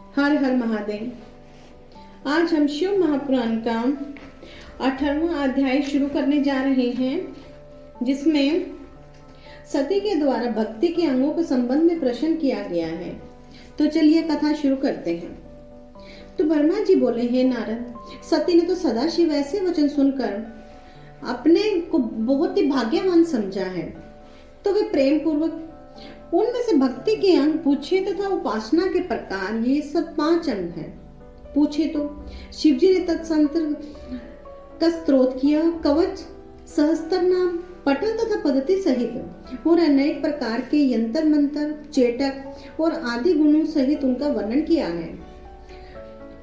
हर हर महादेव। आज हम शिव महापुराण का 18वां अध्याय शुरू करने जा रहे हैं, जिसमें सती के द्वारा भक्ति के अंगों के संबंध में प्रश्न किया गया है। तो चलिए कथा शुरू करते हैं। तो ब्रह्मा जी बोले, हे नारद, सती ने तो सदाशिव ऐसे वचन सुनकर अपने को बहुत ही भाग्यवान समझा है, तो वे प्रेम पूर्वक उनमें से भक्ति के अंग पूछे तथा उपासना के प्रकार ये सब 5 अंग हैं। पूछे तो शिव जी ने तत्संत्र का स्तोत्र किया, कवच, सहस्त्र नाम, पटल तथा पद्धति सहित और अनेक प्रकार के यंत्र मंत्र, चेटक और आदि गुणों सहित उनका वर्णन किया है।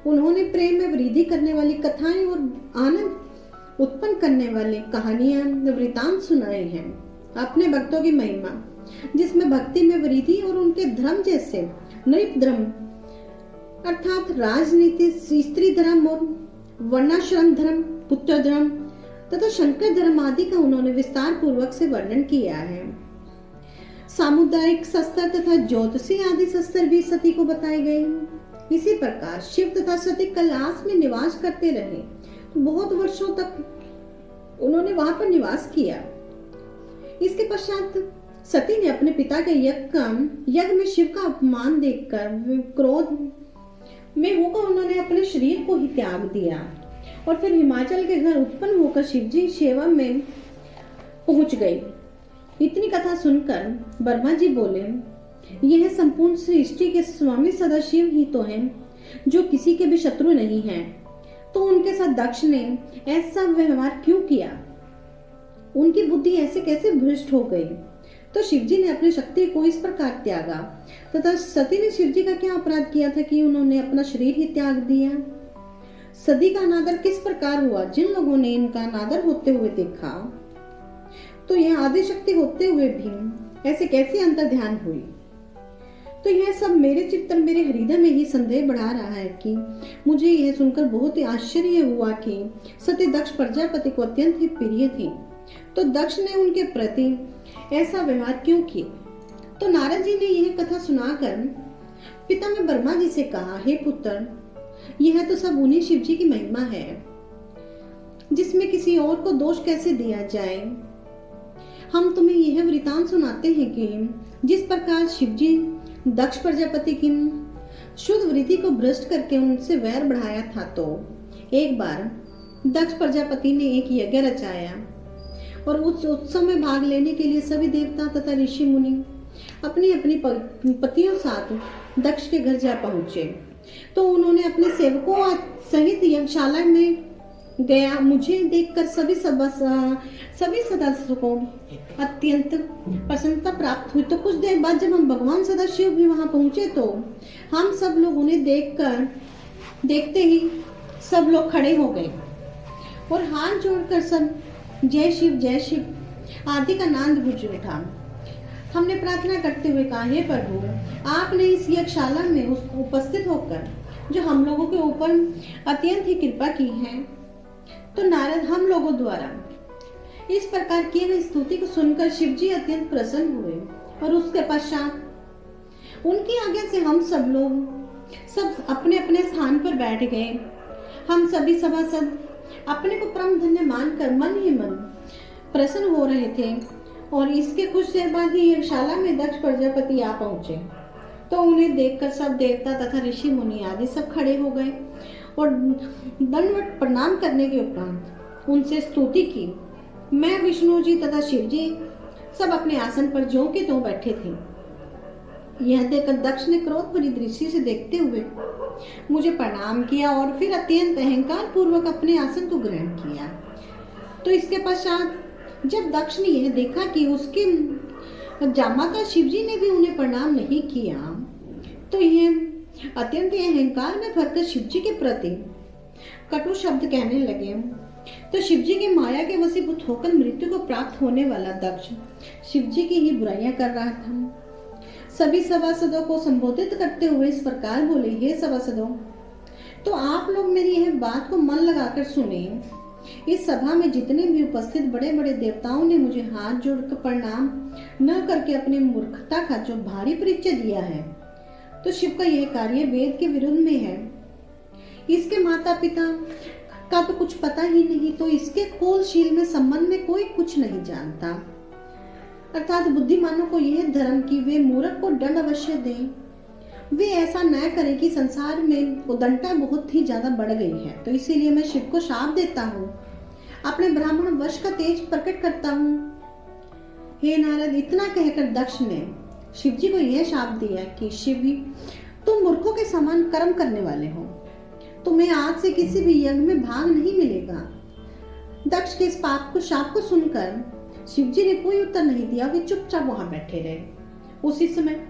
उन्होंने प्रेम में वृद्धि करने वाली कथाएं और आनंद उत्पन्न करने वाली कहानियां, वृतांत सुनाए हैं। अपने भक्तों की महिमा, जिसमें भक्ति में वृद्धि और उनके धर्म जैसे नृप धर्म अर्थात राजनीति, स्त्री धर्म और वर्णाश्रम धर्म, पुत्र धर्म तथा शंकर धर्म आदि का उन्होंने विस्तार पूर्वक से वर्णन किया है। सामुदायिक शस्त्र तथा ज्योतिषी आदि शस्त्र भी सती को बताए गए। इसी प्रकार शिव तथा सती कैलाश में निवास करते रहे। बहुत वर्षों तक उन्होंने वहां पर निवास किया। इसके पश्चात सती ने अपने पिता के यज्ञ में शिव का अपमान देखकर क्रोध में होकर उन्होंने अपने शरीर को ही त्याग दिया और फिर हिमाचल के घर उत्पन्न होकर शिवजी सेवा में पहुंच गई। इतनी कथा सुनकर ब्रह्मा जी बोले, यह संपूर्ण सृष्टि के स्वामी सदाशिव ही तो हैं, जो किसी के भी शत्रु नहीं हैं। तो उनके साथ दक्ष ने ऐसा व्यवहार क्यों किया? उनकी बुद्धि ऐसे कैसे भ्रष्ट हो गई? तो शिवजी ने अपनी शक्ति को इस प्रकार त्यागा तथा सती ने शिवजी का क्या अपराध किया था कि उन्होंने अपना शरीर ही त्याग दिया? सती का अनादर किस प्रकार हुआ? जिन लोगों ने इनका अनादर होते हुए देखा, तो यह आदि शक्ति होते हुए भी ऐसे कैसे अंतर ध्यान हुई? तो यह सब मेरे चित्त मेरे हृदय में ही संदेह बढ़ा रहा है कि मुझे यह सुनकर बहुत ही आश्चर्य हुआ कि सती दक्ष प्रजापति को अत्यंत ही प्रिय थी। तो दक्ष ने उनके प्रति ऐसा व्यवहार क्यों किया? तो नारद जी ने यह कथा सुनाकर पिता में ब्रह्मा जी से कहा, हे पुत्र, यह तो सब उन्हीं शिव जी की महिमा है, जिसमें किसी और को दोष कैसे दिया जाए। हम तुम्हें यह वृतांत सुनाते हैं कि जिस प्रकार शिव जी दक्ष प्रजापति की शुद्ध वृत्ति को भ्रष्ट करके उनसे वैर बढ़ाया था, तो एक बार दक्ष प्रजापति ने एक यज्ञ रचाया और उस उत्सव में भाग लेने के लिए सभी देवता तथा ऋषि मुनि अपनी अपनी पतियों साथ दक्ष के घर जा पहुंचे। तो उन्होंने अपने सेवकों सहित यज्ञशाला में गया। मुझे देखकर सभी सदस्यों को अत्यंत प्रसन्नता प्राप्त हुई। तो कुछ देर बाद जब हम भगवान सदाशिव भी वहां पहुंचे, तो हम सब लोग उन्हें देखते ही सब लोग खड़े हो गए और हाथ जोड़कर सब जय शिव आदि का नाद गूंज उठा। हमने प्रार्थना करते हुए कहा, हे प्रभु, आपने इस यज्ञशाला में उपस्थित होकर जो हम लोगों के ऊपर अत्यंत ही कृपा की है। तो नारद हम लोगों द्वारा इस प्रकार की गई स्तुति को सुनकर शिवजी अत्यंत प्रसन्न हुए और उसके पश्चात उनकी आज्ञा से हम सब लोग सब अपने अपने स्थान पर बैठ गए। हम सभी सभासद अपने को परम धन्य मानकर मन ही मन प्रसन्न हो रहे थे और इसके कुछ देर बाद ही यज्ञशाला में दक्ष प्रजापति आ पहुंचे। तो उन्हें देखकर सब देवता तथा ऋषि मुनि आदि सब खड़े हो गए और दंडवत प्रणाम करने के उपरांत उनसे स्तुति की। मैं, विष्णु जी तथा शिव जी सब अपने आसन पर ज्यों के त्यों बैठे थे। यह देखकर दक्ष ने क्रोध भरी दृष्टि से देखते हुए मुझे प्रणाम किया और फिर अत्यंत अहंकार पूर्वक अपने आसन को ग्रहण किया। तो इसके पश्चात जब दक्ष ने यह देखा कि उसके जामाता शिवजी ने भी उन्हें प्रणाम नहीं किया, तो यह अत्यंत अहंकार में भरकर शिवजी के प्रति कटु शब्द कहने लगे। तो शिवजी की माया के वशीभूत होकर मृत्यु को प्राप्त होने वाला दक्ष शिवजी की ही बुराइयां कर रहा था। सभी सभासदों को संबोधित करते हुए इस प्रकार बोले, हे सभासदों, तो आप लोग मेरी यह बात को मन लगाकर सुने। इस सभा में जितने भी उपस्थित बड़े बड़े देवताओं ने मुझे हाथ जोड़कर प्रणाम न करके अपनी मूर्खता का जो भारी परिचय दिया है, तो शिव का यह कार्य वेद के विरुद्ध में है। इसके माता पिता का तो कुछ पता ही नहीं, तो इसके कुलशील में संबंध में कोई कुछ नहीं जानता। अर्थात बुद्धिमानों को यह धर्म कि वे मूर्ख को दंड अवश्य दें, वे ऐसा न करें कि संसार में उदंडता बहुत ही ज्यादा बढ़ गई है। तो इसीलिए मैं शिव को शाप देता हूँ, अपने ब्राह्मण वश का तेज प्रकट करता हूँ। हे नारद, इतना कहकर दक्ष ने शिव जी को यह शाप दिया कि शिव, तुम मूर्खों के समान कर्म करने वाले हो, तुम्हें आज से किसी भी यज्ञ में भाग नहीं मिलेगा। दक्ष के इस शाप को सुनकर शिव जी ने कोई उत्तर नहीं दिया, वे चुपचाप वहां बैठे रहे। उसी समय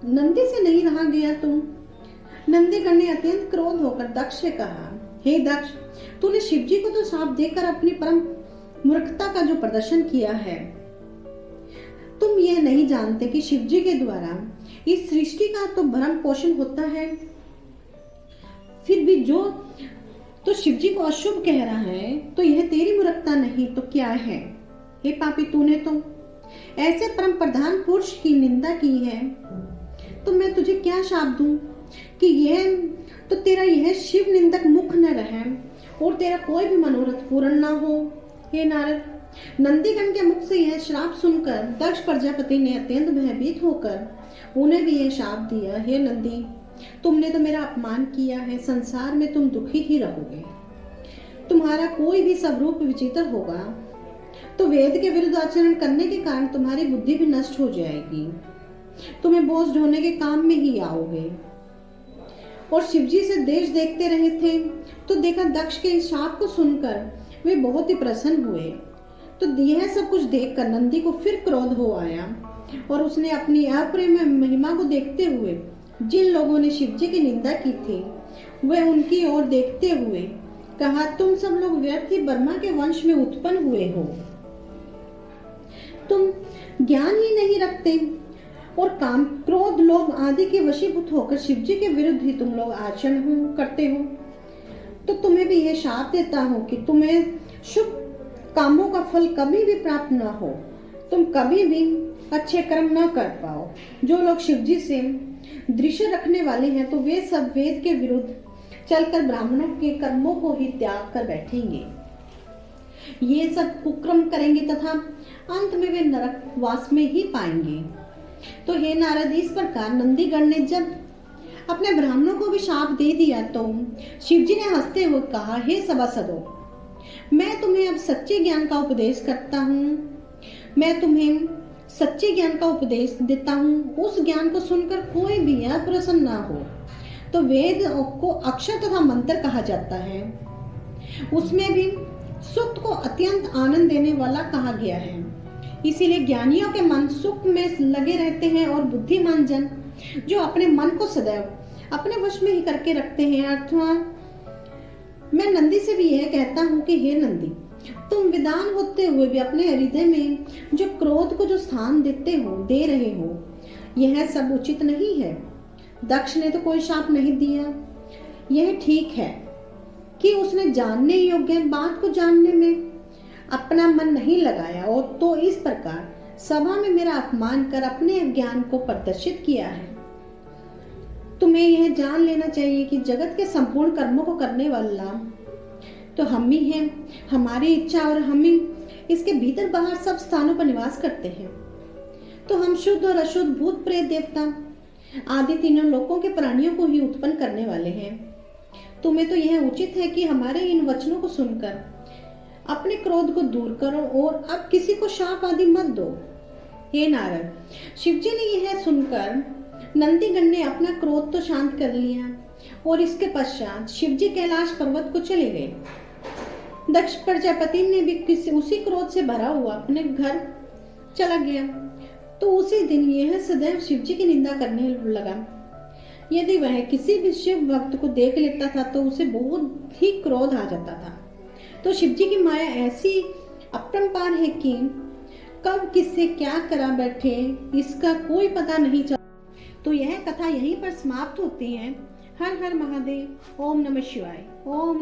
नंदी से नहीं रहा गया नंदीगण ने अत्यंत क्रोध होकर दक्ष से कहा, हे दक्ष, तूने शिव जी को तो शाप देकर अपनी परम मूर्खता का जो प्रदर्शन किया है, तुम यह नहीं जानते कि शिव जी के द्वारा इस सृष्टि का तो भरण पोषण होता है। फिर भी जो तो शिव जी को अशुभ कह रहा है, तो यह तेरी मूर्खता नहीं तो क्या है? हे पापी, तूने तो ऐसे परम प्रधान पुरुष की निंदा की है, तो मैं तुझे क्या शाप दूं कि यह तो तेरा यह शिव निंदक मुख न रहे और तेरा कोई भी मनोरथ पूर्ण ना हो। हे नारद, नंदीगण के मुख से यह श्राप सुनकर दक्ष प्रजापति ने अत्यंत भयभीत होकर उन्हें भी यह शाप दिया, हे नंदी, तुमने तो मेरा अपमान किया है, संसार में तुम दुखी ही रहोगे, तुम्हारा कोई भी स्वरूप विचित्र होगा, तो वेद के विरुद्ध आचरण करने के कारण तुम्हारी बुद्धि भी नष्ट हो जाएगी, तुम्हें बोझ ढोने के काम में ही आओगे। और शिवजी से देश देखते रहे थे, तो देखा दक्ष के इस शाप को सुनकर वे बहुत ही प्रसन्न हुए। तो यह सब कुछ देखकर नंदी को फिर क्रोध हो आया और उसने अपनी अप्रिय महिमा को देखते हुए जिन लोगों ने शिवजी की निंदा की थी, वे उनकी ओर देखते हुए कहा, तुम सब लोग व्यर्थ ही ब्रह्मा के वंश में उत्पन्न हुए हो, तुम ज्ञान ही नहीं रखते और काम, क्रोध, लोभ आदि के वशीभूत होकर शिवजी के विरुद्ध ही तुम लोग आचरण करते हो। तो तुम्हें भी यह शाप देता हूं कि तुम्हें शुभ कामों का फल कभी भी प्राप्त न हो, तुम कभी भी अच्छे कर्म न कर पाओ। जो लोग शिवजी से दृश्य रखने वाले हैं, तो वे सब वेद के विरुद्ध चलकर ब्राह्मणों के कर्मों को ही त्याग कर बैठेंगे, ये सब कुक्रम करेंगे तथा अंत में वे नरक वास में ही पाएंगे। तो हे नारद, इस प्रकार नंदीगण ने जब अपने ब्राह्मणों को भी शाप दे दिया, तो शिवजी ने हंसते हुए कहा, हे सभासदों, मैं तुम्हें अब सच्चे ज्ञान का उपदेश करता हूँ, मैं तुम्हें सच्चे ज्ञान का उपदेश देता हूँ। उस ज्ञान को सुनकर कोई भी अप्रसन्न ना हो। तो वेद को अक्षर तथा मंत्र कहा जाता है, उसमें भी सुख को अत्यंत आनंद देने वाला कहा गया है। इसीलिए ज्ञानियों के मन सुख में लगे रहते हैं और बुद्धिमान जन जो अपने मन को सदैव अपने वश में ही करके रखते हैं। अर्थात मैं नंदी से भी यह कहता हूँ कि हे नंदी, तुम विद्वान होते हुए भी अपने हृदय में जो क्रोध को जो स्थान दे रहे हो, यह सब उचित नहीं है। दक्ष ने तो कोई शाप नहीं दिया, यह ठीक है कि उसने जानने योग्य बात को जानने में अपना मन नहीं लगाया और तो इस प्रकार सभा में मेरा अपमान कर अपने ज्ञान को प्रदर्शित किया है। तुम्हें यह जान लेना चाहिए कि जगत के संपूर्ण कर्मों को करने वाला तो हम ही हैं, हमारी इच्छा और हम ही इसके भीतर बाहर सब स्थानों पर निवास करते हैं। तो हम शुद्ध और अशुद्ध, भूत, प्रेत, देवता आदि तीनों लोकों के प्राणियों को ही उत्पन्न करने वाले हैं। तुम्हें तो यह उचित है कि हमारे इन वचनों को सुनकर अपने क्रोध को दूर करो और अब किसी को शाप आदि मत दो। हे नारद, शिवजी ने यह सुनकर नंदीगण ने अपना क्रोध तो शांत कर लिया और इसके पश्चात शिवजी कैलाश पर्वत को चले गए। दक्ष प्रजापति ने भी उसी क्रोध से भरा हुआ अपने घर चला गया। तो उसी दिन यह सदैव शिवजी की निंदा करने लगा। यदि वह किसी भी शिव भक्त को देख लेता था तो उसे बहुत ही क्रोध आ जाता था। तो शिवजी की माया ऐसी अपरंपार है कि कब किससे क्या करा बैठे इसका कोई पता नहीं चलता। तो यह कथा यहीं पर समाप्त होती है। हर हर महादेव। ओम नमः शिवाय। ओम